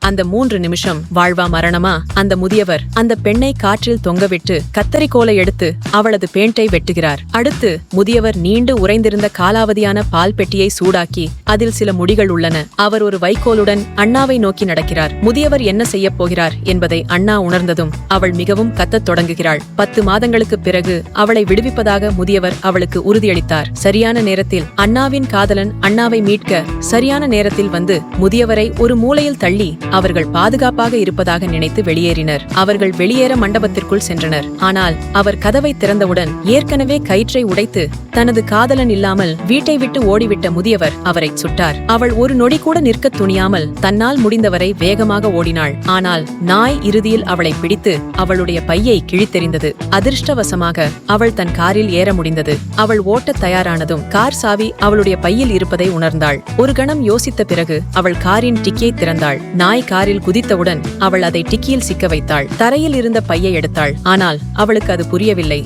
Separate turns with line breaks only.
அந்த 3 நிமிஷம் வாழ்வா மரணமா? அந்த முதியவர் அந்த பெண்ணை காற்றில் தொங்கவிட்டு கத்தரிக்கோலை எடுத்து அவளது பேண்டை வெட்டுகிறார். அடுத்து முதியவர் நீண்டு உறைந்திருந்த காலாவதியான பால் பெட்டியை சூடாக்கி அதில் சில முடிகள் உள்ளன. அவர் ஒரு வைக்கோலுடன் அண்ணாவை நோக்கி நடக்கிறார். முதியவர் என்ன செய்ய போகிறார் என்பதை அண்ணா உணர்ந்ததும் அவள் மிகவும் கத்தத் தொடங்குகிறாள். 10 மாதங்களுக்கு பிறகு அவளை விடுவிப்பதாக முதியவர் அவளுக்கு உறுதியளித்தார். சரியான நேரத்தில் அண்ணாவின் காதலன் அண்ணாவை மீட்க சரியான நேரத்தில் வந்து முதியவரை ஒரு மூலையில் தள்ளி அவர்கள் பாதுகாப்பாக இருப்பதாக நினைத்து வெளியேறினர். அவர்கள் வெளியேற மண்டபத்திற்குள் சென்றனர். ஆனால் அவர் கதவை திறந்தவுடன் ஏற்கனவே கயிற்றை உடைத்து தனது காதலன் இல்லாமல் வீட்டை விட்டு ஓடிவிட்ட முதியவர் அவரை சுட்டார். அவள் ஒரு நொடி கூட நிற்க துணியாமல் தன்னால் முடிந்தவரை வேகமாக ஓடினாள். ஆனால் நாய் இறுதியில் அவளை பிடித்து அவளுடைய பையை கிழித்தெறிந்தது. அதிர்ஷ்டவசமாக அவள் தன் காரில் ஏற முடிந்தது. அவள் ஓட்டத் தயாரானதும் கார் சாவி அவளுடைய பையில் இருப்பதை உணர்ந்தாள். ஒரு கணம் யோசித்த பிறகு அவள் காரின் டிக்கியை திறந்தாள். நாய் காரில் குதித்தவுடன் அவள் அதை டிக்கியில் சிக்க வைத்தாள். தரையில் இருந்த பையை எடுத்தாள். ஆனால் அவளுக்கு அது புரியவில்லை.